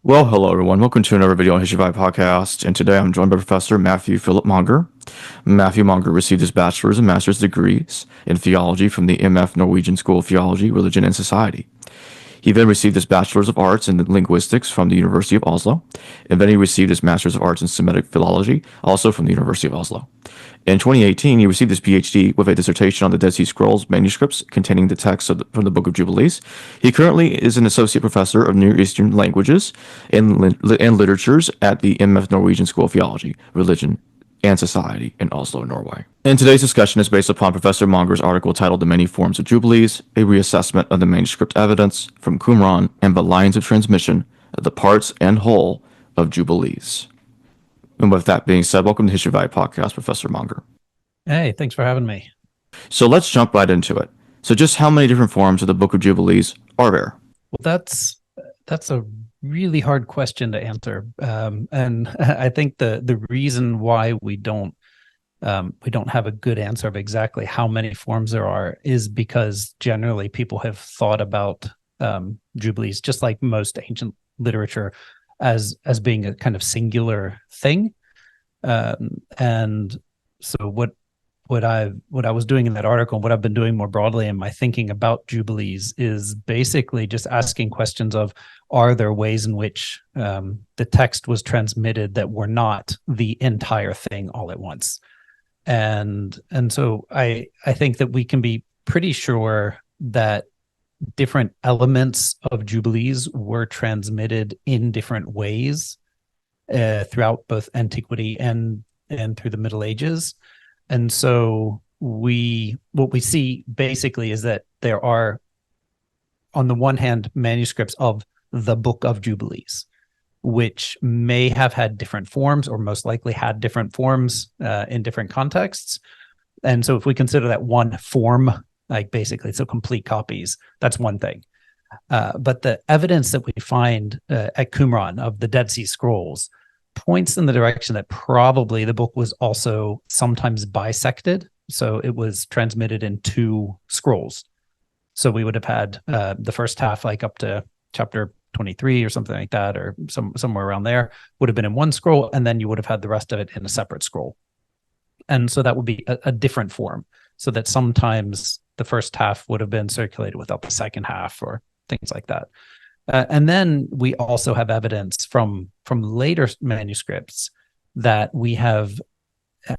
Well, hello everyone. Welcome to another video on History Vibe Podcast. And today I'm joined by Professor Matthew Phillip Monger. Matthew Monger received his bachelor's and master's degrees in theology from the MF Norwegian School of Theology, Religion and Society. He then received his bachelor's of arts in linguistics from the University of Oslo, and then he received his master's of arts in Semitic philology, also from the University of Oslo. In 2018, he received his PhD with a dissertation on the Dead Sea Scrolls manuscripts containing the texts from the Book of Jubilees. He currently is an associate professor of Near Eastern languages and literatures at the MF Norwegian School of Theology, Religion and Society in Oslo, Norway. And today's discussion is based upon Professor Monger's article titled The Many Forms of Jubilees, a reassessment of the manuscript evidence from Qumran and the lines of transmission of the parts and whole of Jubilees. And with that being said, welcome to History Vibe Podcast, Professor Monger. Hey, thanks for having me. So let's jump right into it. So just how many different forms of the Book of Jubilees are there? Well, that's a really hard question to answer, and I think the reason why we don't have a good answer of exactly how many forms there are is because generally people have thought about Jubilees, just like most ancient literature, as being a kind of singular thing, and so what I was doing in that article and what I've been doing more broadly in my thinking about Jubilees is basically just asking questions of, are there ways in which the text was transmitted that were not the entire thing all at once? And so I think that we can be pretty sure that different elements of Jubilees were transmitted in different ways throughout both antiquity and through the Middle Ages. And so what we see basically is that there are, on the one hand, manuscripts of the Book of Jubilees, which may have had different forms or most likely had different forms in different contexts. And so if we consider that one form, like basically so complete copies, that's one thing. But the evidence that we find at Qumran of the Dead Sea Scrolls points in the direction that probably the book was also sometimes bisected. So it was transmitted in two scrolls. So we would have had the first half, like up to chapter 23 or something like that, or somewhere around there, would have been in one scroll, and then you would have had the rest of it in a separate scroll. And so that would be a different form, so that sometimes the first half would have been circulated without the second half or things like that. And then we also have evidence from later manuscripts that we have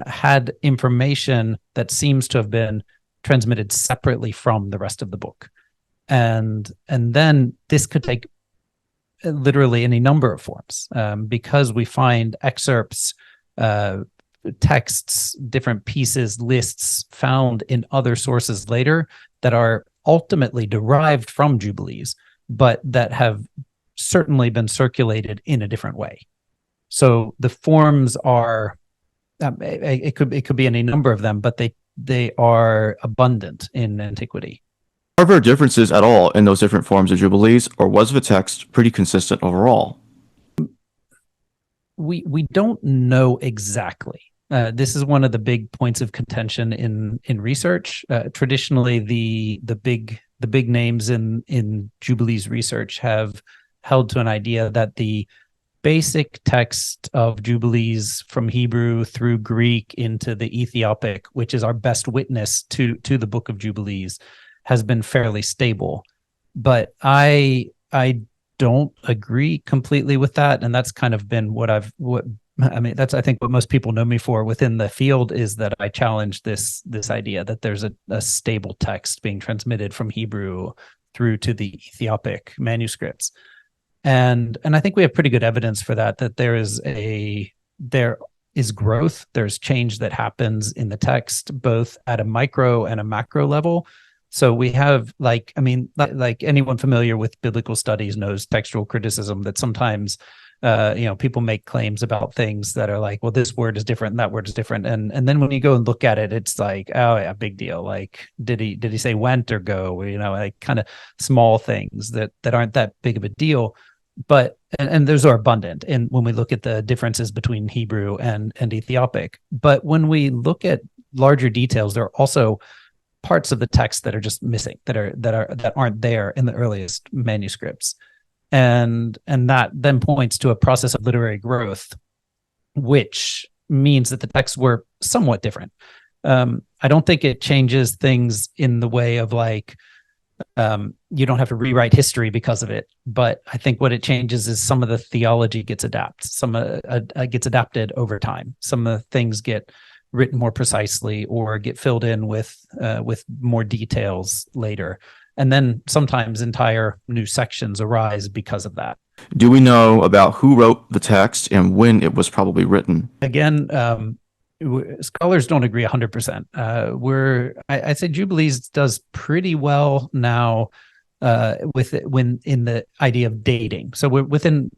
had information that seems to have been transmitted separately from the rest of the book. And then this could take literally any number of forms, because we find excerpts, texts, different pieces, lists found in other sources later that are ultimately derived from Jubilees, but that have certainly been circulated in a different way. So the forms are, it could be any number of them, but they are abundant in antiquity. Are there differences at all in those different forms of Jubilees, or was the text pretty consistent overall? We don't know exactly. This is one of the big points of contention in research. Traditionally, the big names in Jubilees research have held to an idea that the basic text of Jubilees from Hebrew through Greek into the Ethiopic, which is our best witness to the Book of Jubilees, has been fairly stable. But I don't agree completely with that, and that's kind of been that's I think what most people know me for within the field, is that I challenge this idea that there's a stable text being transmitted from Hebrew through to the Ethiopic manuscripts. And I think we have pretty good evidence for that there is growth, there's change that happens in the text, both at a micro and a macro level. So we have, like anyone familiar with biblical studies knows textual criticism, that sometimes people make claims about things that are like, well, this word is different and that word is different, and then when you go and look at it, it's like, oh yeah, big deal. Like, did he say went or go? Like kind of small things that aren't that big of a deal. But and those are abundant when we look at the differences between Hebrew and Ethiopic. But when we look at larger details, there are also parts of the text that are just missing, that aren't there in the earliest manuscripts. and that then points to a process of literary growth, which means that the texts were somewhat different. I don't think it changes things in the way of like, you don't have to rewrite history because of it, but I think what it changes is some of the theology gets gets adapted over time. Some of the things get written more precisely or get filled in with more details later, and then sometimes entire new sections arise because of that. Do we know about who wrote the text and when it was probably written? Again, scholars don't agree 100%. I'd say Jubilees does pretty well now with it when in the idea of dating. So we're within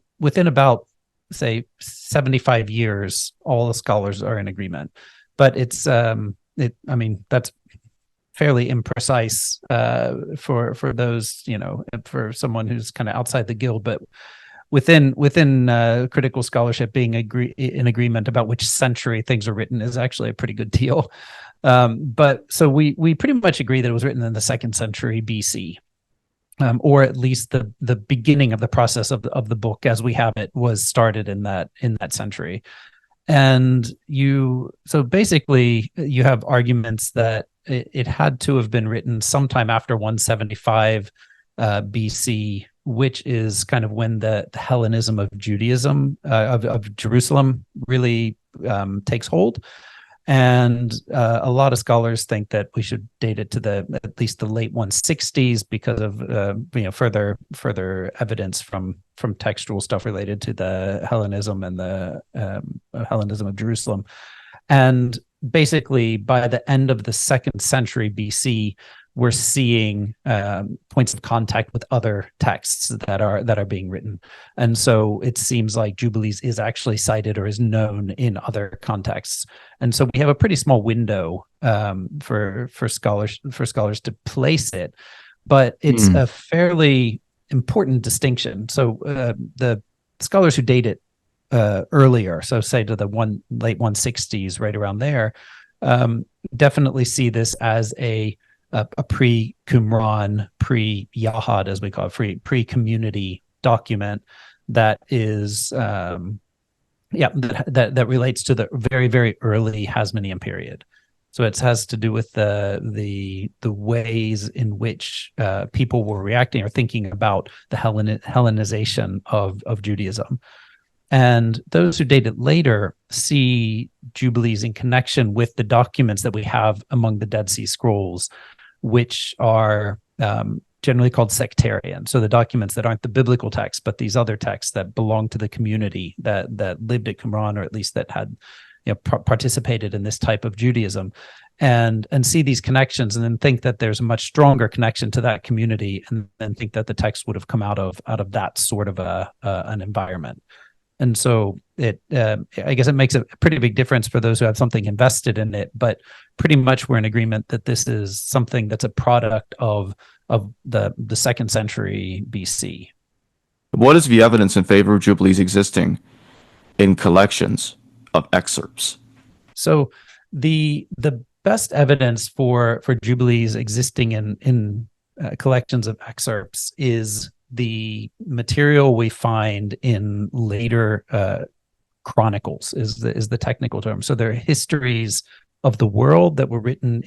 about, say, 75 years, all the scholars are in agreement. But it's I mean, that's fairly imprecise for those, for someone who's kind of outside the guild, but within critical scholarship, being in agreement about which century things are written is actually a pretty good deal. But so we pretty much agree that it was written in the 2nd century BC, or at least the beginning of the process of the book as we have it was started in that century. And so basically you have arguments that it had to have been written sometime after 175 BC, which is kind of when the Hellenism of Judaism, of Jerusalem, really takes hold. And a lot of scholars think that we should date it to at least the late 160s because of further evidence from textual stuff related to the Hellenism and the Hellenism of Jerusalem. And basically, by the end of the 2nd century BC, we're seeing points of contact with other texts that are being written, and so it seems like Jubilees is actually cited or is known in other contexts. And so we have a pretty small window for scholars to place it, but it's a fairly important distinction. So the scholars who date it earlier, so say to the late 160s, right around there, definitely see this as a pre-Qumran, pre-Yahad, as we call it, pre-community document that is, that relates to the very, very early Hasmonean period. So it has to do with the ways in which people were reacting or thinking about the Hellenization of Judaism. And those who date it later see Jubilees in connection with the documents that we have among the Dead Sea Scrolls, which are generally called sectarian. So the documents that aren't the biblical texts, but these other texts that belong to the community that lived at Qumran, or at least that had participated in this type of Judaism, and see these connections, and then think that there's a much stronger connection to that community, and then think that the text would have come out of that sort of an environment. And so I guess it makes a pretty big difference for those who have something invested in it, but pretty much we're in agreement that this is something that's a product of the 2nd century BC. What is the evidence in favor of Jubilees existing in collections of excerpts? So the best evidence for Jubilees existing in collections of excerpts is the material we find in later chronicles, is the technical term. So they're histories of the world that were written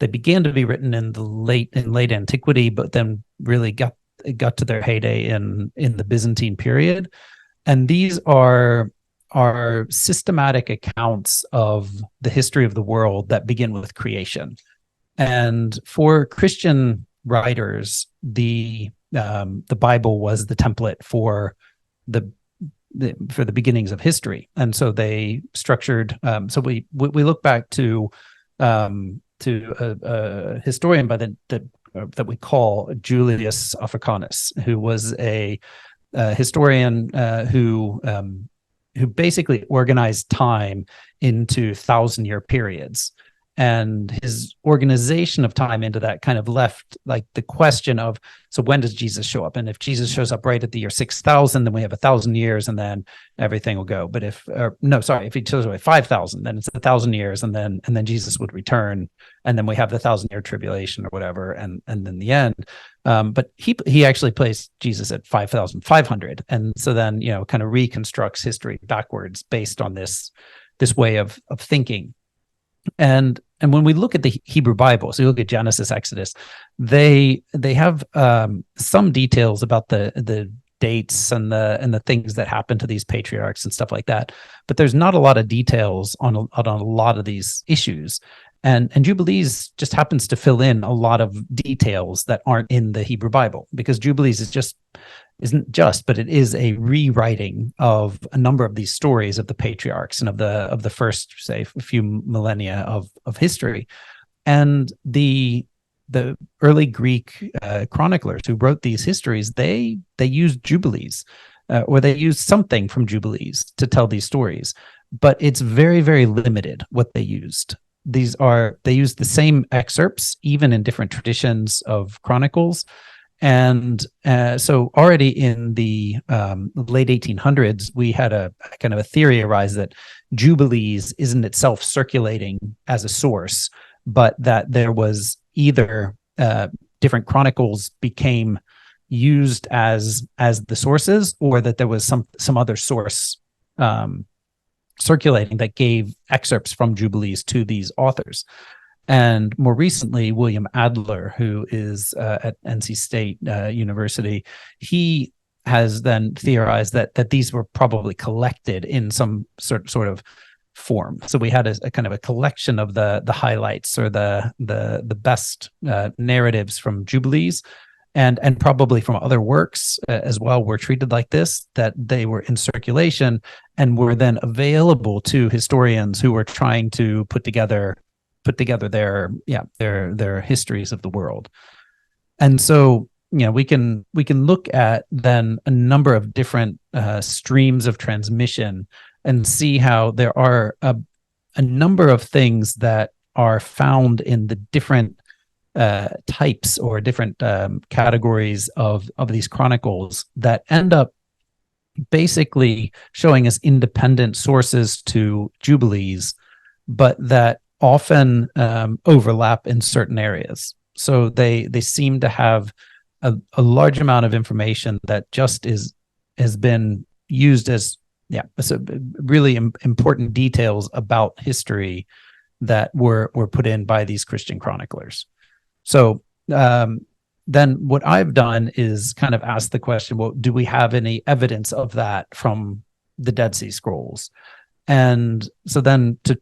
they began to be written in late antiquity, but then really got to their heyday in the Byzantine period. And these are systematic accounts of the history of the world that begin with creation. And for Christian writers, the Bible was the template for the beginnings of history, and so they structured. So we look back to a historian that we call Julius Africanus, who was a historian who basically organized time into 1,000-year periods. and his organization of time into that kind of left like the question of, so when does Jesus show up? And if Jesus shows up right at the year 6,000, then we have 1,000 years and then everything will go. But if he shows up at 5,000, then it's 1,000 years and then Jesus would return, and then we have the 1,000-year tribulation or whatever, and then the end. But he actually placed Jesus at 5,500, and so then kind of reconstructs history backwards based on this way of thinking. And when we look at the Hebrew Bible, so you look at Genesis, Exodus, they have some details about the dates and the things that happened to these patriarchs and stuff like that, but there's not a lot of details on a lot of these issues. And Jubilees just happens to fill in a lot of details that aren't in the Hebrew Bible, because Jubilees but it is a rewriting of a number of these stories of the patriarchs and of the first, say, few millennia of history. And the early Greek chroniclers who wrote these histories, they used Jubilees, or they used something from Jubilees to tell these stories, but it's very, very limited what they used. They use the same excerpts, even in different traditions of chronicles. And so already in the late 1800s, we had a kind of a theory arise that Jubilees isn't itself circulating as a source, but that there was either different chronicles became used as the sources, or that there was some other source circulating that gave excerpts from Jubilees to these authors. And more recently, William Adler, who is at NC State University, he has then theorized that these were probably collected in some sort of form. So we had a kind of a collection of the highlights or the best narratives from Jubilees, and probably from other works as well, were treated like this, that they were in circulation and were then available to historians who were trying to put together their histories of the world. And so we can look at then a number of different streams of transmission and see how there are a number of things that are found in the different types or different categories of these chronicles that end up basically showing us independent sources to Jubilees, but that often overlap in certain areas. So they seem to have a large amount of information that just has been used as so really important details about history that were put in by these Christian chroniclers. So then what I've done is kind of ask the question, well, do we have any evidence of that from the Dead Sea Scrolls? And so then to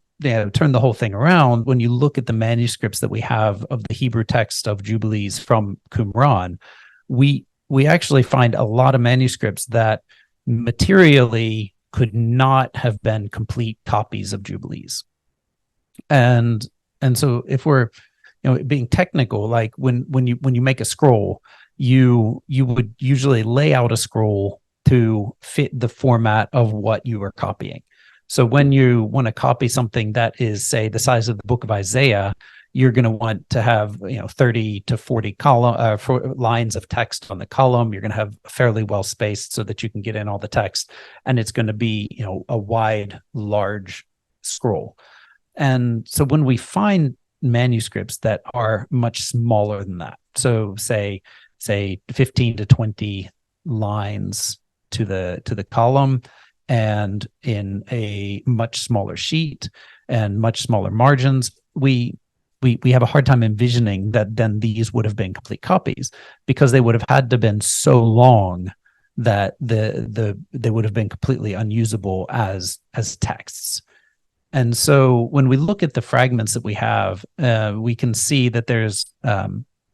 turn the whole thing around, when you look at the manuscripts that we have of the Hebrew text of Jubilees from Qumran, we actually find a lot of manuscripts that materially could not have been complete copies of Jubilees. And so if we're being technical, like when you make a scroll, you would usually lay out a scroll to fit the format of what you are copying. So when you want to copy something that is, say, the size of the book of Isaiah, you're going to want to have 30 to 40 lines of text on the column. You're going to have fairly well spaced so that you can get in all the text, and it's going to be a wide, large scroll. And so when we find manuscripts that are much smaller than that, so say 15 to 20 lines to the column, and in a much smaller sheet and much smaller margins, we have a hard time envisioning that then these would have been complete copies, because they would have had to been so long that they would have been completely unusable as texts. And so when we look at the fragments that we have, we can see that there's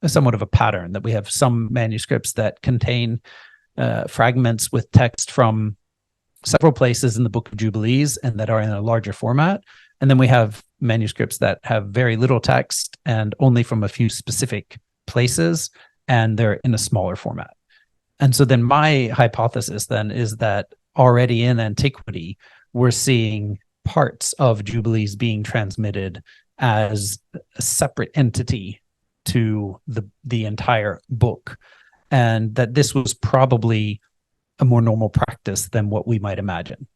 somewhat of a pattern, that we have some manuscripts that contain fragments with text from several places in the Book of Jubilees and that are in a larger format. And then we have manuscripts that have very little text and only from a few specific places, and they're in a smaller format. And so then my hypothesis then is that already in antiquity, we're seeing parts of Jubilees being transmitted as a separate entity to the entire book, and that this was probably a more normal practice than what we might imagine.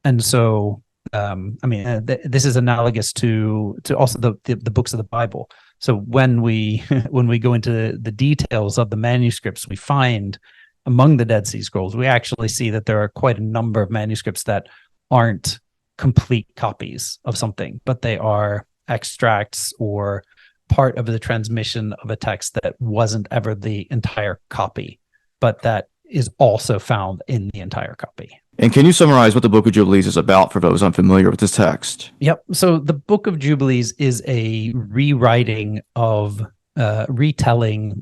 And so, this is analogous to also the books of the Bible. So when we when we go into the details of the manuscripts we find among the Dead Sea Scrolls, we actually see that there are quite a number of manuscripts that aren't complete copies of something, but they are extracts or part of the transmission of a text that wasn't ever the entire copy, but that is also found in the entire copy. And can you summarize what the Book of Jubilees is about for those unfamiliar with this text? Yep. So the Book of Jubilees is a rewriting of, retelling,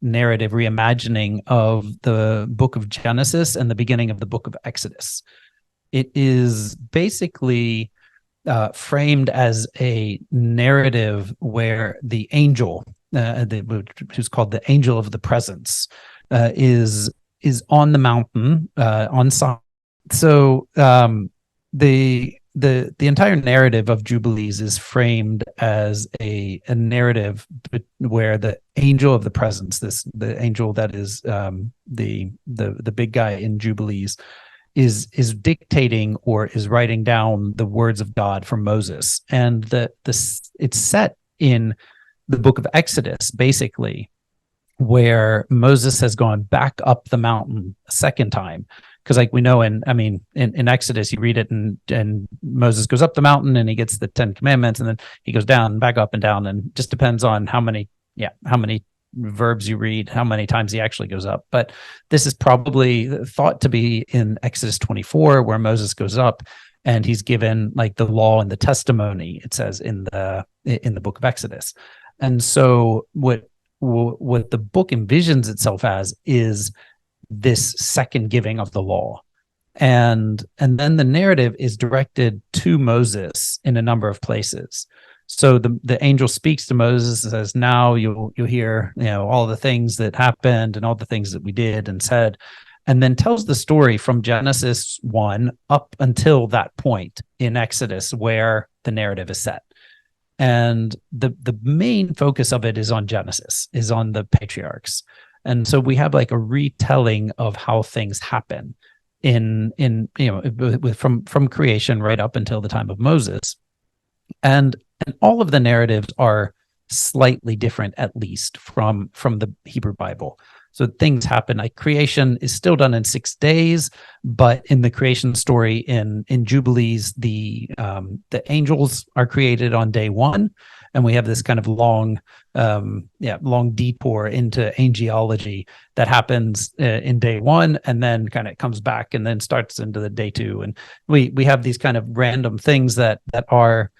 narrative reimagining of the book of Genesis and the beginning of the book of Exodus. It is basically framed as a narrative where the angel, who's called the angel of the presence, is on the mountain on Sinai. So the entire narrative of Jubilees is framed as a narrative where the angel of the presence, the angel that is the big guy in Jubilees, is dictating or is writing down the words of God from Moses, and it's set in the book of Exodus, basically, where Moses has gone back up the mountain a second time. Because like we know in Exodus, you read it and Moses goes up the mountain and he gets the 10 commandments, and then he goes down and back up and down, and just depends on how many verbs you read, how many times he actually goes up. But this is probably thought to be in Exodus 24, where Moses goes up and he's given like the law and the testimony, it says in the book of Exodus. And so what the book envisions itself as is this second giving of the law. And then the narrative is directed to Moses in a number of places. So the angel speaks to Moses and says, now you'll hear, all the things that happened and all the things that we did and said, and then tells the story from Genesis 1 up until that point in Exodus where the narrative is set. And the main focus of it is on Genesis, is on the patriarchs. And so we have like a retelling of how things happen from creation right up until the time of Moses. And all of the narratives are slightly different, at least from the Hebrew Bible. So things happen, like creation is still done in 6 days, but in the creation story in Jubilees, the angels are created on day 1, and we have this kind of long detour into angelology that happens in day 1, and then kind of comes back and then starts into the day 2, and we have these kind of random things that are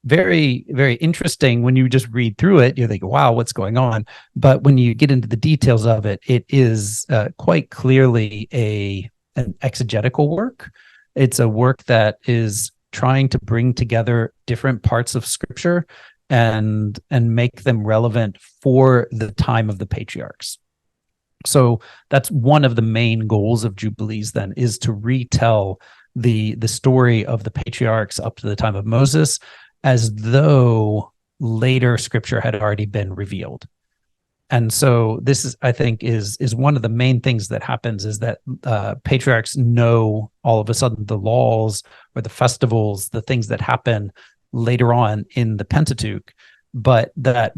very, very interesting. When you just read through it, you think, wow, what's going on? But when you get into the details of it, it is quite clearly an exegetical work. It's a work that is trying to bring together different parts of Scripture and make them relevant for the time of the patriarchs. So that's one of the main goals of Jubilees, then, is to retell the story of the patriarchs up to the time of Moses, as though later Scripture had already been revealed. And so this is, I think, is one of the main things that happens, is that patriarchs know all of a sudden the laws or the festivals, the things that happen later on in the Pentateuch, but that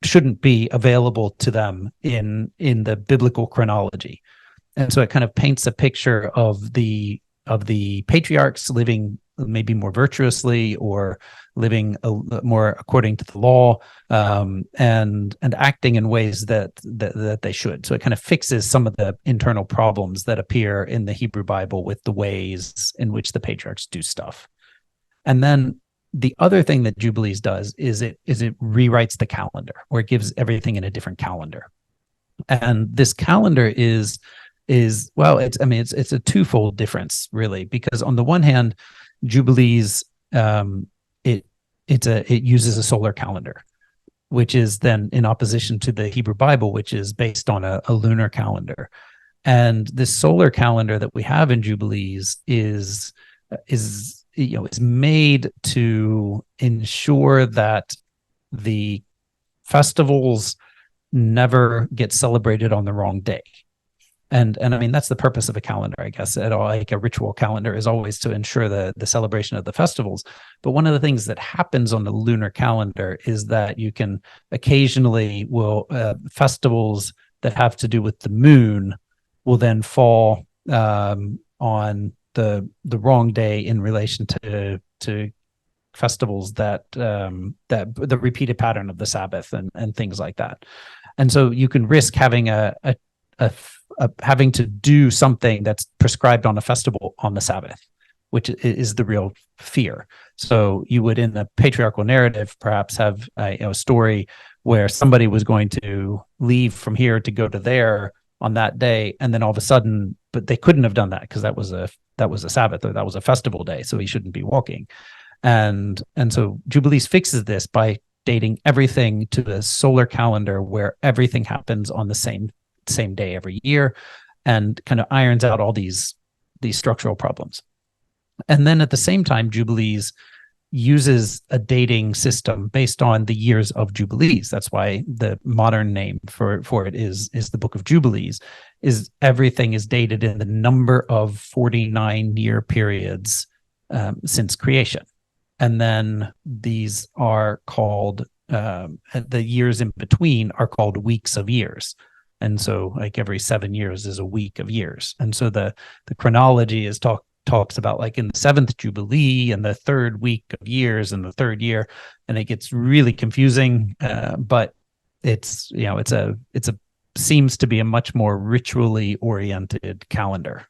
shouldn't be available to them in the biblical chronology. And so it kind of paints a picture of the patriarchs living maybe more virtuously, or living more according to the law, and acting in ways that they should. So it kind of fixes some of the internal problems that appear in the Hebrew Bible with the ways in which the patriarchs do stuff. And then the other thing that Jubilees does is it rewrites the calendar, or it gives everything in a different calendar. And this calendar is it's a twofold difference, really, because on the one hand, Jubilees it uses a solar calendar, which is then in opposition to the Hebrew Bible, which is based on a lunar calendar. And this solar calendar that we have in Jubilees is is made to ensure that the festivals never get celebrated on the wrong day. And I mean, that's the purpose of a calendar, I guess. Like a ritual calendar is always to ensure the celebration of the festivals. But one of the things that happens on the lunar calendar is that you can occasionally festivals that have to do with the moon will then fall on the wrong day in relation to festivals that the repeated pattern of the Sabbath and things like that. And so you can risk having having to do something that's prescribed on a festival on the Sabbath, which is the real fear. So you would, in the patriarchal narrative, perhaps have a story where somebody was going to leave from here to go to there on that day, and then all of a sudden, but they couldn't have done that because that was a Sabbath, or that was a festival day, so he shouldn't be walking. And so Jubilees fixes this by dating everything to the solar calendar, where everything happens on the same day every year, and kind of irons out all these structural problems. And then at the same time, Jubilees uses a dating system based on the years of Jubilees. That's why the modern name for it is the Book of Jubilees. Is everything is dated in the number of 49 year periods since creation. And then these are called, the years in between are called weeks of years. And so like every 7 years is a week of years. And so the chronology is talks about like in the 7th Jubilee and the 3rd week of years and the 3rd year. And it gets really confusing, but it's seems to be a much more ritually oriented calendar.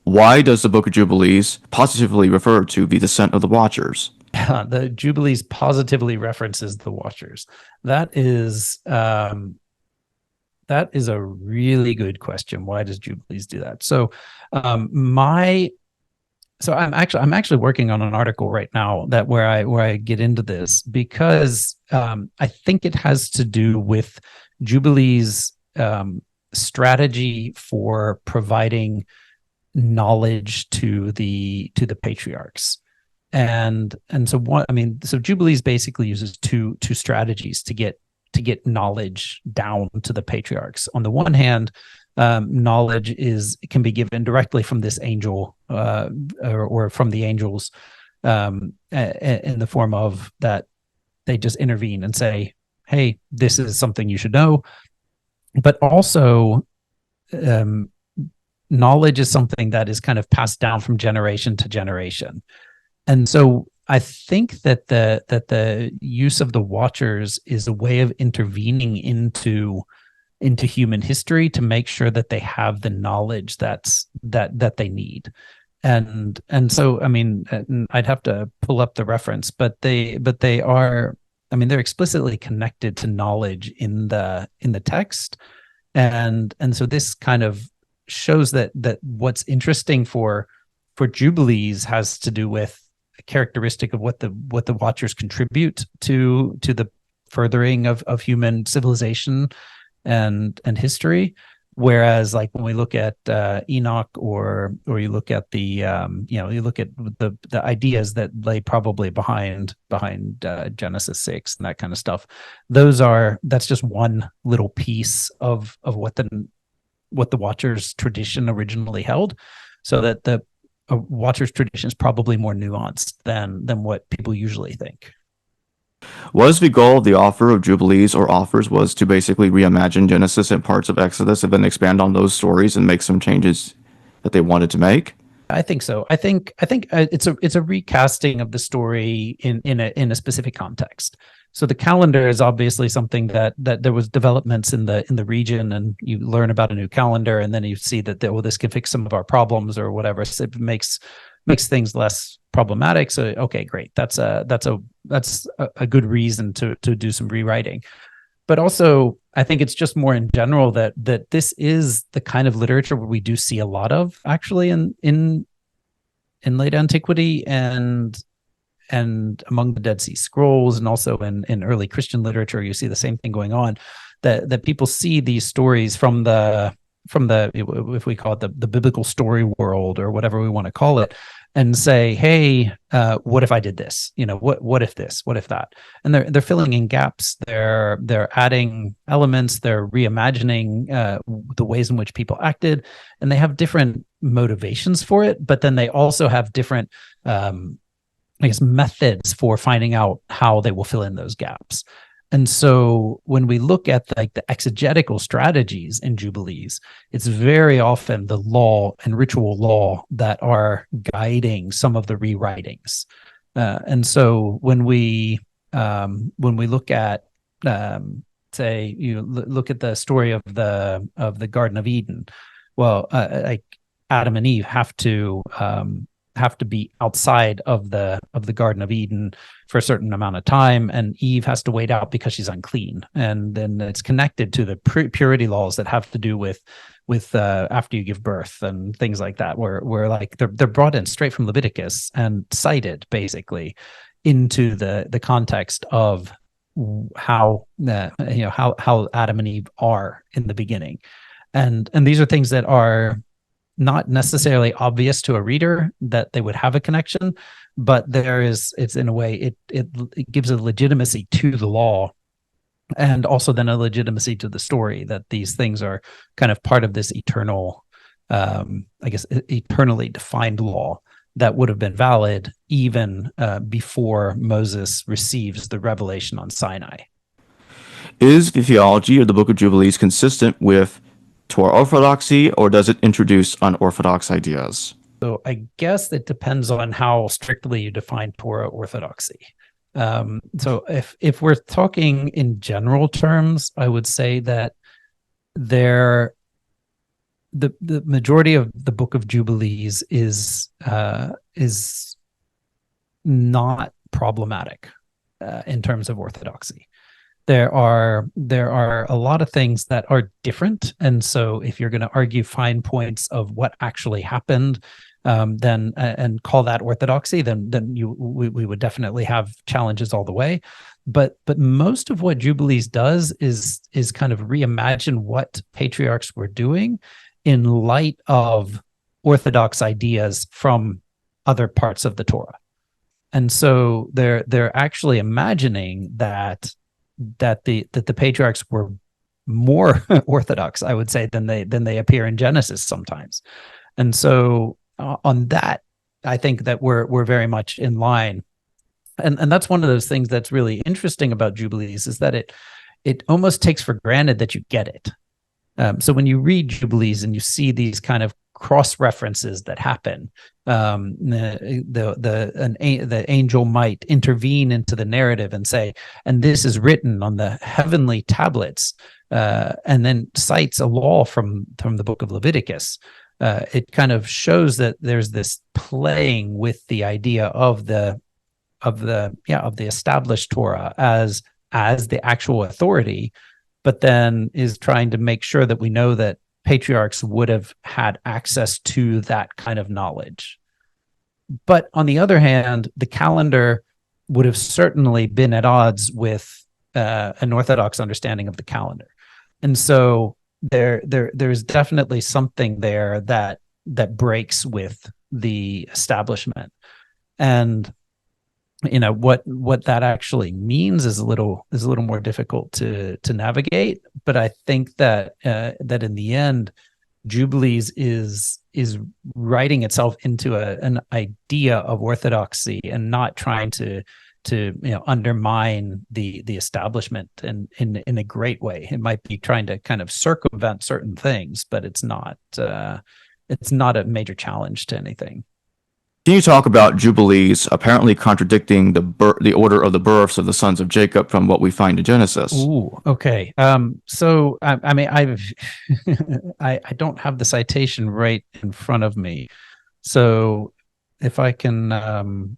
Why does the Book of Jubilees positively refer to the descent of the Watchers? The Jubilees positively references the Watchers. That is a really good question. Why does Jubilees do that? So I'm actually working on an article right now where I get into this, because I think it has to do with Jubilees' strategy for providing knowledge to the patriarchs. And so Jubilees basically uses two strategies to get knowledge down to the patriarchs. On the one hand, knowledge can be given directly from this angel or from the angels in the form of that they just intervene and say, hey, this is something you should know. But also knowledge is something that is kind of passed down from generation to generation. And so I think that the use of the Watchers is a way of intervening into human history to make sure that they have the knowledge that they need. And so, I mean, I'd have to pull up the reference, but they are, I mean, they're explicitly connected to knowledge in the text. And so this kind of shows that what's interesting for Jubilees has to do with a characteristic of what the Watchers contribute to the furthering of human civilization and history. Whereas, like when we look at Enoch, or you look at you look at the ideas that lay probably behind Genesis 6 and that kind of stuff. That's just one little piece of what the Watchers tradition originally held, so that the Watchers tradition is probably more nuanced than what people usually think. Was the goal of the author of Jubilees or authors was to basically reimagine Genesis and parts of Exodus and then expand on those stories and make some changes that they wanted to make? I think so. I think it's a recasting of the story in a specific context. So the calendar is obviously something that there was developments in the region, and you learn about a new calendar, and then you see that this can fix some of our problems or whatever. So it makes things less problematic. So okay, great. That's a good reason to do some rewriting. But also, I think it's just more in general that this is the kind of literature where we do see a lot of, actually, in late antiquity and among the Dead Sea Scrolls, and also in early Christian literature. You see the same thing going on, that people see these stories from the, if we call it the biblical story world or whatever we want to call it, and say, hey, what if I did this? What if this? What if that? And they're filling in gaps. They're adding elements. They're reimagining the ways in which people acted, and they have different motivations for it. But then they also have different, I guess, methods for finding out how they will fill in those gaps. And so when we look at the exegetical strategies in Jubilees, it's very often the law and ritual law that are guiding some of the rewritings. And so when we look at, say, look at the story of the Garden of Eden, well, like Adam and Eve have to be outside of the Garden of Eden for a certain amount of time, and Eve has to wait out because she's unclean. And then it's connected to the purity laws that have to do with after you give birth and things like that, where like they're brought in straight from Leviticus and cited basically into the context of how how Adam and Eve are in the beginning, and these are things that are not necessarily obvious to a reader that they would have a connection, but it's in a way it gives a legitimacy to the law, and also then a legitimacy to the story, that these things are kind of part of this eternal, I guess, eternally defined law that would have been valid even before Moses receives the revelation on Sinai. Is the theology of the Book of Jubilees consistent with Torah orthodoxy, or does it introduce unorthodox ideas? So I guess it depends on how strictly you define Torah orthodoxy. So if we're talking in general terms, I would say that the majority of the Book of Jubilees is not problematic in terms of orthodoxy. There are a lot of things that are different, and so if you're going to argue fine points of what actually happened, then and call that orthodoxy, then we would definitely have challenges all the way. But most of what Jubilees does is kind of reimagine what patriarchs were doing in light of orthodox ideas from other parts of the Torah, and so they're actually imagining that the patriarchs were more orthodox, I would say, than they appear in Genesis sometimes. And so on that, I think that we're very much in line. And that's one of those things that's really interesting about Jubilees, is that it almost takes for granted that you get it. So when you read Jubilees and you see these kind of cross references that happen, the angel might intervene into the narrative and say, and this is written on the heavenly tablets, and then cites a law from the book of Leviticus. It kind of shows that there's this playing with the idea of the established Torah as the actual authority, but then is trying to make sure that we know that patriarchs would have had access to that kind of knowledge. But on the other hand, the calendar would have certainly been at odds with an orthodox understanding of the calendar. And so there's definitely something there that breaks with the establishment. And what that actually means is a little more difficult to navigate. But I think that in the end, Jubilees is writing itself into an idea of orthodoxy, and not trying to undermine the establishment in a great way. It might be trying to kind of circumvent certain things, but it's not a major challenge to anything. Can you talk about Jubilees apparently contradicting the order of the births of the sons of Jacob from what we find in Genesis? Ooh, okay. So I mean, I don't have the citation right in front of me. So if I can,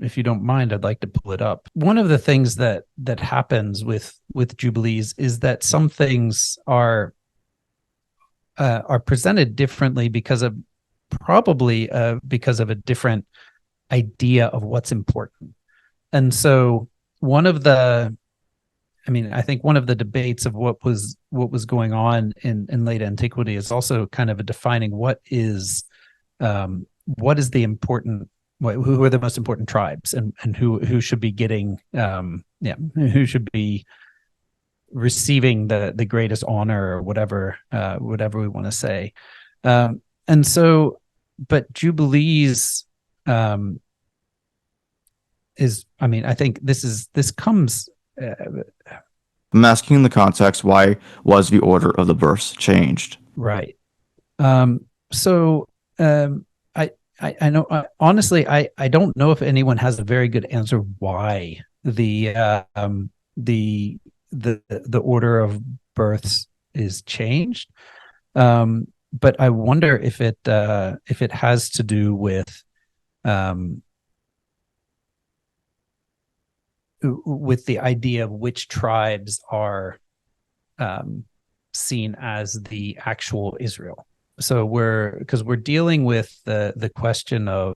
if you don't mind, I'd like to pull it up. One of the things that happens with Jubilees is that some things are presented differently because of a different idea of what's important. And so I think one of the debates of what was going on in late antiquity is also kind of a defining what is what is the important, who are the most important tribes, and who should be getting, who should be receiving the greatest honor, or whatever we want to say. And so, but Jubilees is, I mean, I think this comes. I'm asking in the context, why was the order of the births changed? Right. So I know, honestly, I don't know if anyone has a very good answer why the order of births is changed. But I wonder if it has to do with the idea of which tribes are seen as the actual Israel. So because we're dealing with the question of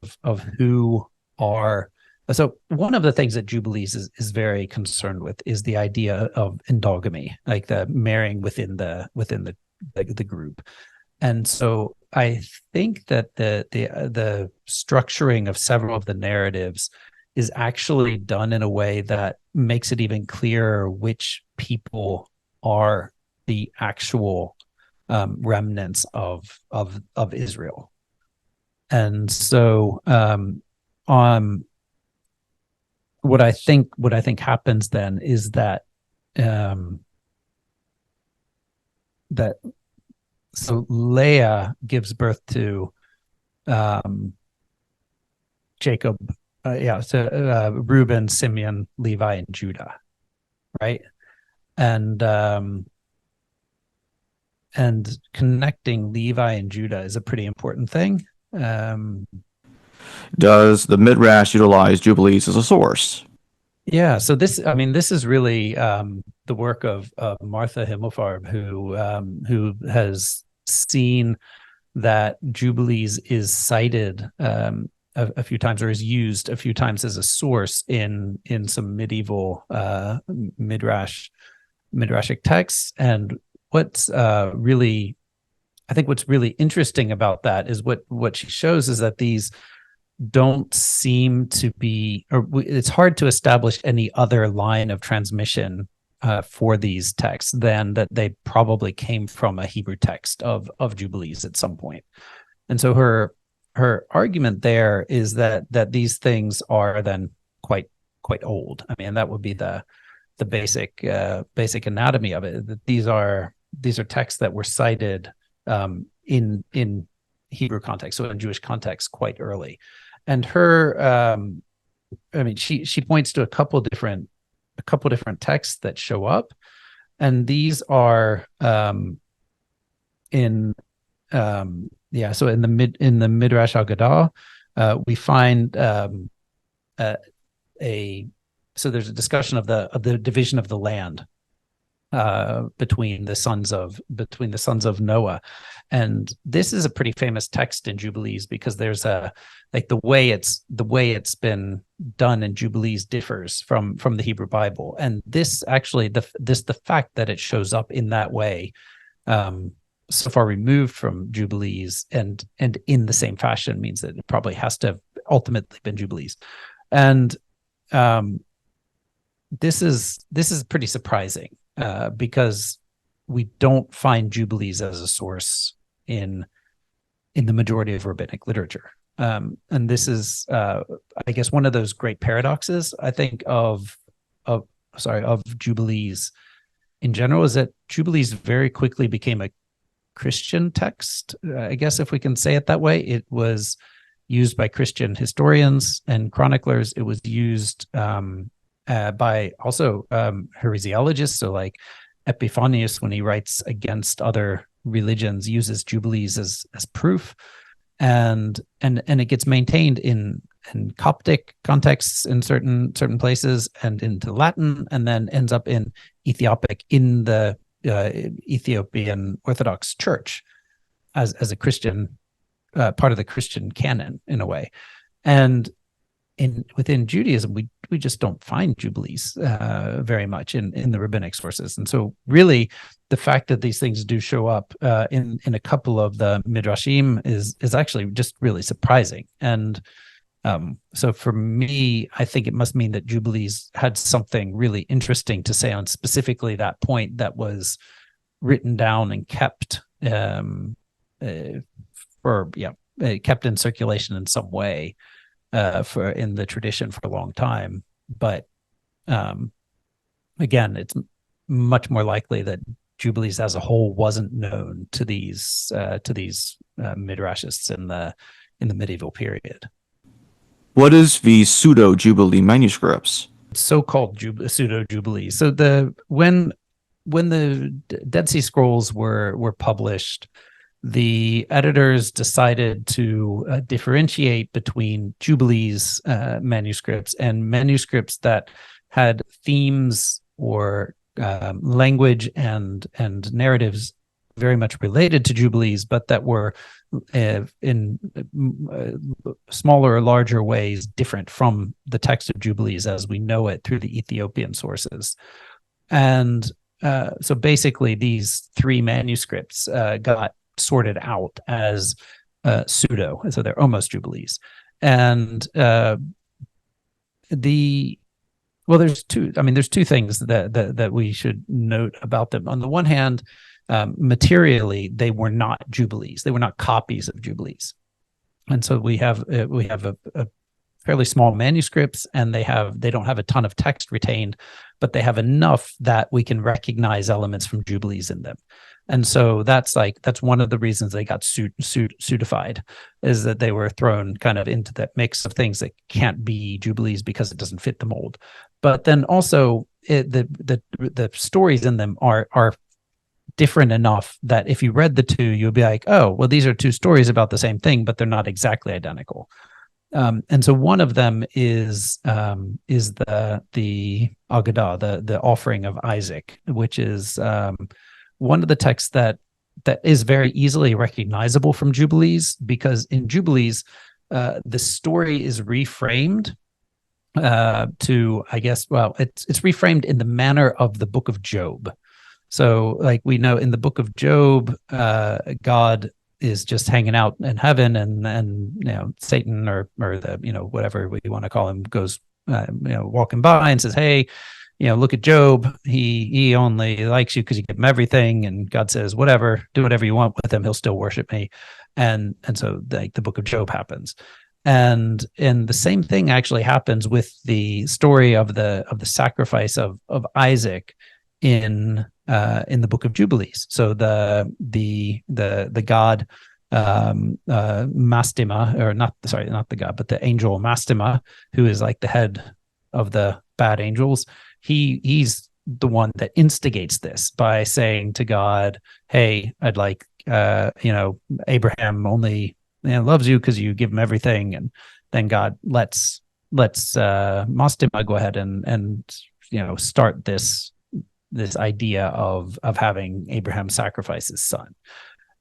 who are. So one of the things that Jubilees is very concerned with is the idea of endogamy, like the marrying within the group. And so I think that the structuring of several of the narratives is actually done in a way that makes it even clearer which people are the actual remnants of Israel. And so what I think happens then is that so Leah gives birth to Jacob, to Reuben, Simeon, Levi, and Judah, right? And connecting Levi and Judah is a pretty important thing. Does the Midrash utilize Jubilees as a source? Yeah, so this is really the work of Martha Himmelfarb, who has seen that Jubilees is cited a few times, or is used a few times as a source in some medieval midrashic texts. And what's really interesting about that is what she shows is that these don't seem to be, or it's hard to establish any other line of transmission for these texts than that they probably came from a Hebrew text of Jubilees at some point. And so her argument there is that these things are then quite old. I mean, that would be the basic anatomy of it. That these are texts that were cited in Hebrew context, so in Jewish context, quite early. And her, she points to a couple different texts that show up, and these are so in the Midrash Haggadah, we find so there's a discussion of the division of the land between the sons of Noah. And this is a pretty famous text in Jubilees, because there's the way it's been done in Jubilees differs from the Hebrew Bible. And this actually, the fact that it shows up in that way, so far removed from Jubilees and in the same fashion, means that it probably has to have ultimately been Jubilees. And this is pretty surprising, because we don't find Jubilees as a source in the majority of rabbinic literature. And this is, I guess, one of those great paradoxes, I think, of Jubilees in general, is that Jubilees very quickly became a Christian text. I guess, if we can say it that way. It was used by Christian historians and chroniclers. It was used by also heresiologists. So like Epiphanius, when he writes against other religions, uses Jubilees as proof, and it gets maintained in Coptic contexts in certain places, and into Latin, and then ends up in Ethiopic in the Ethiopian Orthodox Church as a Christian part of the Christian canon in a way. And within Judaism, we just don't find jubilees very much in the rabbinic sources, and so really the fact that these things do show up in a couple of the midrashim is actually just really surprising. And so for me, I think it must mean that jubilees had something really interesting to say on specifically that point that was written down and kept kept in circulation in some way for in the tradition for a long time. But again, it's much more likely that jubilees as a whole wasn't known to these midrashists in the medieval period. What is the Pseudo-Jubilee manuscripts? So-called Pseudo-Jubilees. So when the Dead Sea Scrolls were published, the editors decided to differentiate between Jubilees manuscripts and manuscripts that had themes or language and narratives very much related to Jubilees, but that were in smaller or larger ways different from the text of Jubilees as we know it through the Ethiopian sources. And so basically these three manuscripts got sorted out as pseudo, so they're almost Jubilees. And there's two things that we should note about them. On the one hand, materially, they were not Jubilees. They were not copies of Jubilees. And so we have a fairly small manuscripts, and they don't have a ton of text retained, but they have enough that we can recognize elements from Jubilees in them. And so that's one of the reasons they got pseudified, is that they were thrown kind of into that mix of things that can't be Jubilees because it doesn't fit the mold. But then also the stories in them are different enough that if you read the two, you'll be like, oh, well, these are two stories about the same thing, but they're not exactly identical. And so one of them is the Agadah, the offering of Isaac, which is one of the texts that is very easily recognizable from Jubilees, because in Jubilees, the story is reframed to, I guess, well, it's reframed in the manner of the book of Job. So like we know in the book of Job, God is just hanging out in heaven, and Satan or the whatever we want to call him goes walking by and says, hey, look at Job. He only likes you because you give him everything. And God says, whatever, do whatever you want with him. He'll still worship me. And so the book of Job happens. And the same thing actually happens with the story of the sacrifice of Isaac in the book of Jubilees. So the god Mastema, or not the god, but the angel Mastema, who is like the head of the bad angels, he's the one that instigates this by saying to God, hey, I'd like Abraham only loves you because you give him everything. And then God lets Mastema go ahead and start this idea of having Abraham sacrifice his son.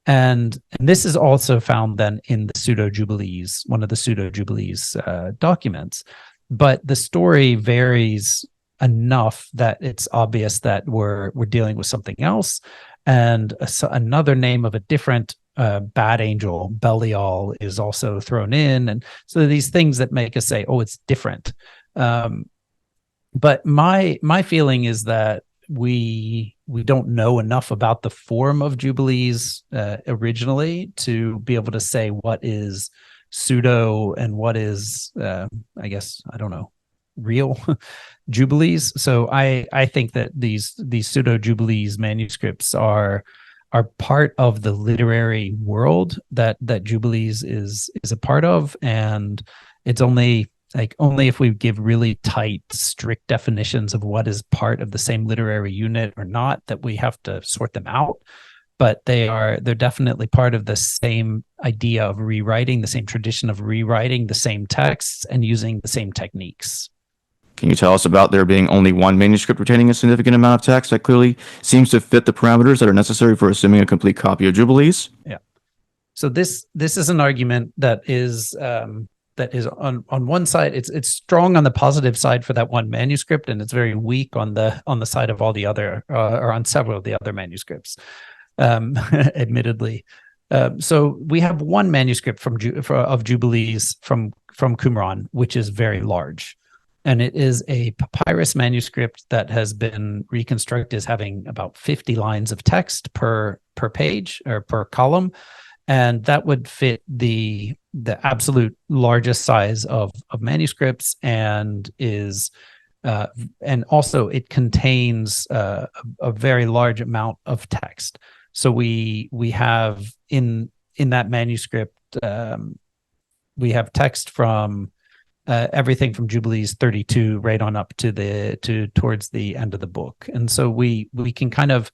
And this is also found then in the Pseudo-Jubilees, one of the Pseudo-Jubilees documents. But the story varies enough that it's obvious that we're dealing with something else. And another name of a different bad angel, Belial, is also thrown in. And so these things that make us say, oh, it's different. But my feeling is that we don't know enough about the form of Jubilees originally to be able to say what is pseudo and what is I guess, I don't know, real Jubilees. So I think that these Pseudo-Jubilees manuscripts are part of the literary world that Jubilees is a part of, and it's only if we give really tight, strict definitions of what is part of the same literary unit or not, that we have to sort them out. But they're definitely part of the same idea of rewriting, the same tradition of rewriting the same texts and using the same techniques. Can you tell us about there being only one manuscript retaining a significant amount of text that clearly seems to fit the parameters that are necessary for assuming a complete copy of Jubilees? Yeah. So this is an argument that is that is on one side, it's strong on the positive side for that one manuscript, and it's very weak on the side of all the other or on several of the other manuscripts, admittedly. So we have one manuscript of Jubilees from Qumran, which is very large, and it is a papyrus manuscript that has been reconstructed as having about 50 lines of text per page or per column, and that would fit the absolute largest size of manuscripts, and is and also it contains a very large amount of text. So we have in that manuscript, we have text from everything from Jubilees 32 right on up to towards the end of the book. And so we can kind of,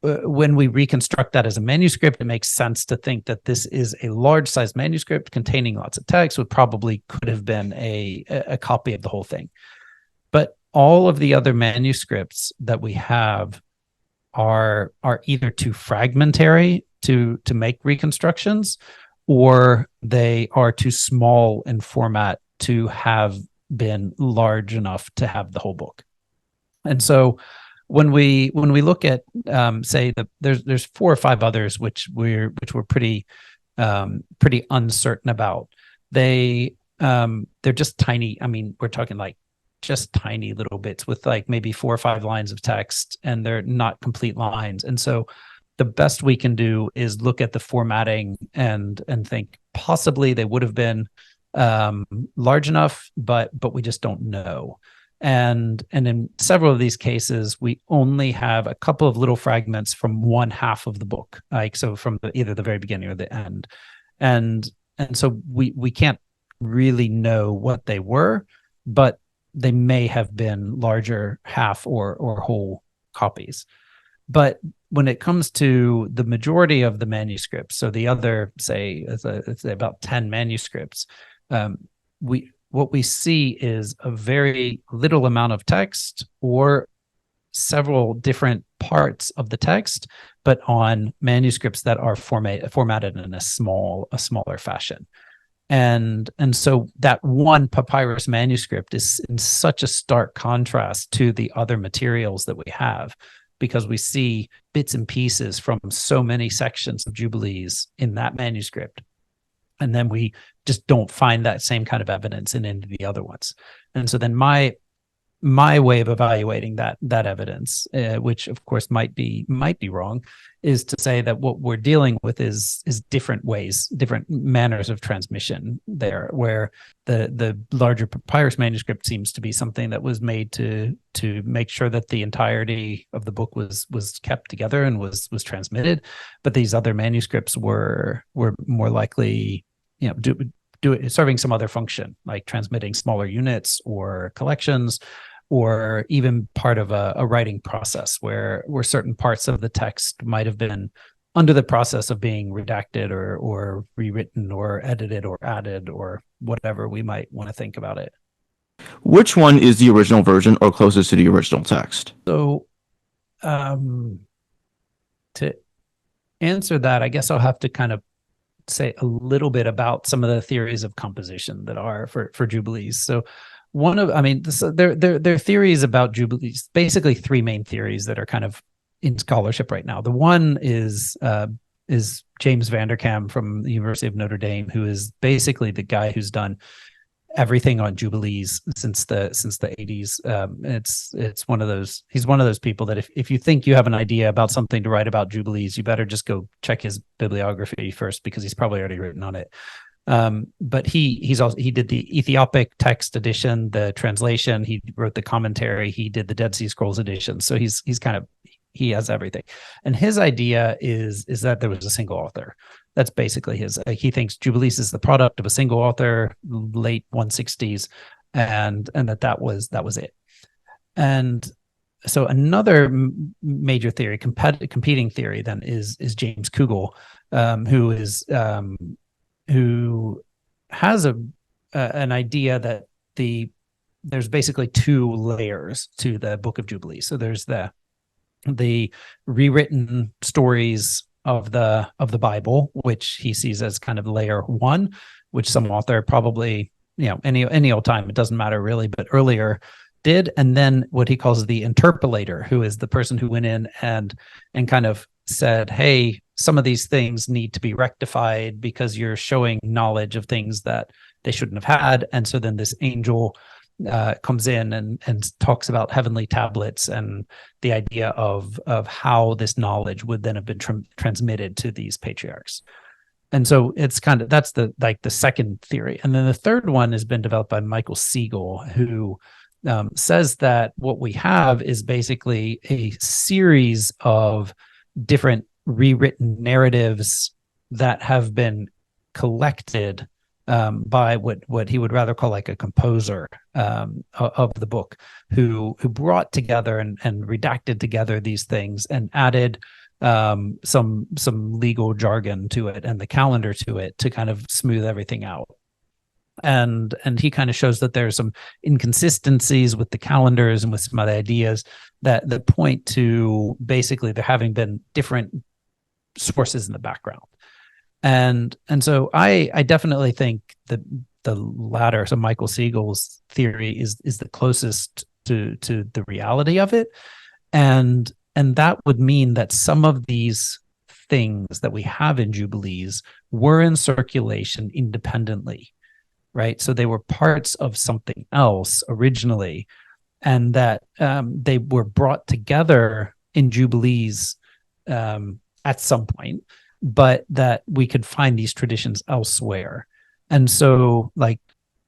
when we reconstruct that as a manuscript, it makes sense to think that this is a large size manuscript containing lots of text, could have been a copy of the whole thing. But all of the other manuscripts that we have are either too fragmentary to make reconstructions, or they are too small in format to have been large enough to have the whole book. And so when we look at say that there's 4 or 5 others which we're pretty uncertain about. They're just tiny. I mean, we're talking like just tiny little bits with like maybe 4 or 5 lines of text, and they're not complete lines. And so the best we can do is look at the formatting and think possibly they would have been large enough, but we just don't know. And in several of these cases, we only have a couple of little fragments from one half of the book, like so from either the very beginning or the end, and so we can't really know what they were, but they may have been larger half or whole copies. But when it comes to the majority of the manuscripts, so the other, say, it's about 10 manuscripts, what we see is a very little amount of text, or several different parts of the text, but on manuscripts that are formatted in a smaller fashion. And so that one papyrus manuscript is in such a stark contrast to the other materials that we have, because we see bits and pieces from so many sections of Jubilees in that manuscript, and then we just don't find that same kind of evidence in any of the other ones. And so then my way of evaluating that evidence, which of course might be wrong, is to say that what we're dealing with is different ways, different manners of transmission there, where the larger papyrus manuscript seems to be something that was made to make sure that the entirety of the book was kept together and was transmitted. But these other manuscripts were more likely, serving some other function, like transmitting smaller units or collections, or even part of a writing process where certain parts of the text might have been under the process of being redacted or rewritten or edited or added, or whatever we might want to think about it. Which one is the original version or closest to the original text? So to answer that, I guess I'll have to kind of say a little bit about some of the theories of composition that are for Jubilees. So there are theories about Jubilees, basically 3 main theories that are kind of in scholarship right now. The one is James Vanderkam from the University of Notre Dame, who is basically the guy who's done everything on Jubilees since the 80s. It's one of those, he's one of those people that if you think you have an idea about something to write about Jubilees, you better just go check his bibliography first, because he's probably already written on it. But he did the Ethiopic text edition, the translation, he wrote the commentary, he did the Dead Sea Scrolls edition. So he has everything. And his idea is that there was a single author. That's basically his. He thinks Jubilees is the product of a single author, late 160s, and that was it. And so another major theory, competing theory, then is James Kugel, who has an idea that there's basically 2 layers to the Book of Jubilees. So there's the rewritten stories of the Bible, which he sees as kind of layer 1, which some author probably, any old time, it doesn't matter really, but earlier did. And then what he calls the interpolator, who is the person who went in and kind of said, hey, some of these things need to be rectified because you're showing knowledge of things that they shouldn't have had. And so then this angel comes in and talks about heavenly tablets and the idea of how this knowledge would then have been transmitted to these patriarchs. And so it's that's the second theory. And then the third one has been developed by Michael Siegel, who says that what we have is basically a series of different rewritten narratives that have been collected by what he would rather call like a composer of the book, who brought together and redacted together these things and added some legal jargon to it and the calendar to it to kind of smooth everything out. And he kind of shows that there's some inconsistencies with the calendars and with some other ideas that point to basically there having been different sources in the background. And so I definitely think that the latter, so Michael Siegel's theory is the closest to the reality of it. And that would mean that some of these things that we have in Jubilees were in circulation independently, right? So they were parts of something else originally, and that they were brought together in Jubilees at some point, but that we could find these traditions elsewhere. And so like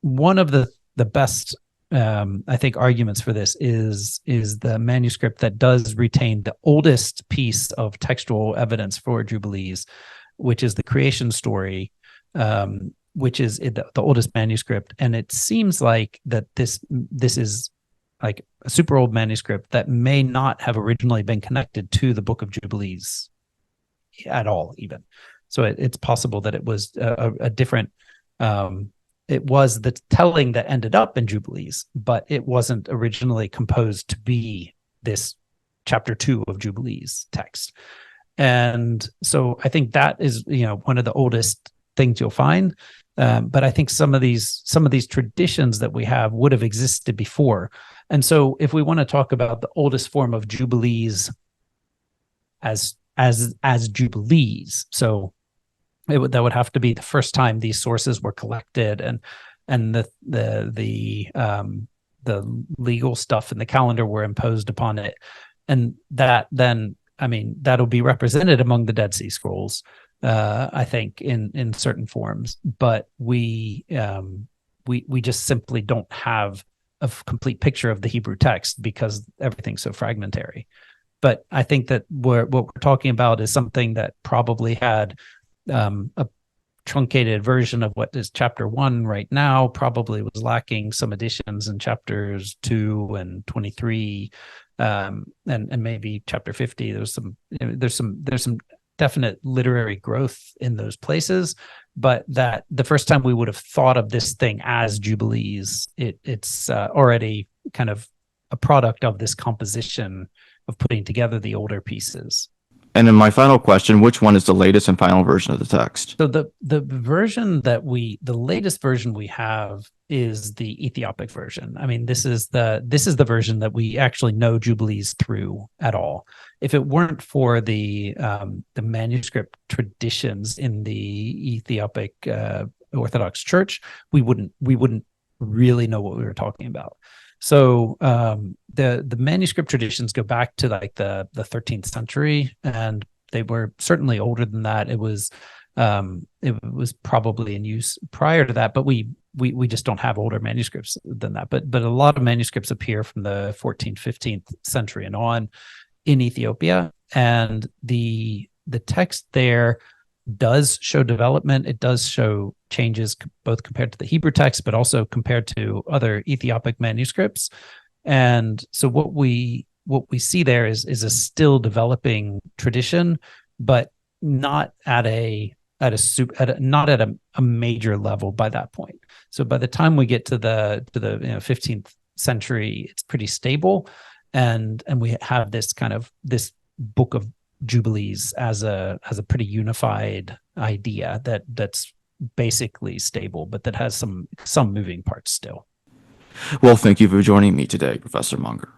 one of the best I think arguments for this is the manuscript that does retain the oldest piece of textual evidence for Jubilees, which is the creation story, which is the oldest manuscript. And it seems like that this is like a super old manuscript that may not have originally been connected to the Book of Jubilees at all, even. So it's possible that it was a different it was the telling that ended up in Jubilees, but it wasn't originally composed to be this chapter 2 of Jubilees text. And so I think that is, one of the oldest things you'll find. But I think some of these traditions that we have would have existed before. And so if we want to talk about the oldest form of Jubilees as Jubilees, so that would have to be the first time these sources were collected, and the legal stuff and the calendar were imposed upon it, and that then, I mean, that'll be represented among the Dead Sea Scrolls, I think, in certain forms, but we just simply don't have a complete picture of the Hebrew text because everything's so fragmentary. But I think that what we're talking about is something that probably had a truncated version of what is chapter 1 right now, probably was lacking some additions in chapters 2 and 23, and maybe chapter 50. There's some definite literary growth in those places, but that the first time we would have thought of this thing as Jubilees, it's already kind of a product of this composition of putting together the older pieces. And then my final question, which one is the latest and final version of the text? So the version the latest version we have is the Ethiopic version. I mean, this is the version that we actually know Jubilees through at all. If it weren't for the manuscript traditions in the Ethiopic Orthodox Church, we wouldn't really know what we were talking about. So the manuscript traditions go back to like the 13th century, and they were certainly older than that. It was probably in use prior to that, but we just don't have older manuscripts than that. But a lot of manuscripts appear from the 14th, 15th century and on in Ethiopia, and the text there does show development. It does show changes both compared to the Hebrew text, but also compared to other Ethiopic manuscripts. And so what we see there is a still developing tradition, but not at a major level by that point. So by the time we get to the 15th century, it's pretty stable, and we have this book of Jubilees as a pretty unified idea that's basically stable, but that has some moving parts still. Well, thank you for joining me today, Professor Monger.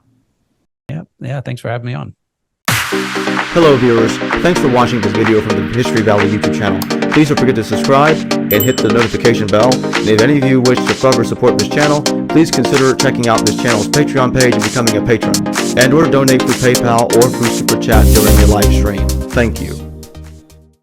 Yeah, thanks for having me on. Hello viewers, thanks for watching this video from the History Valley YouTube channel. Please don't forget to subscribe and hit the notification bell. And if any of you wish to further support this channel, please consider checking out this channel's Patreon page and becoming a patron, and or donate through PayPal or through Super Chat during your live stream. Thank you.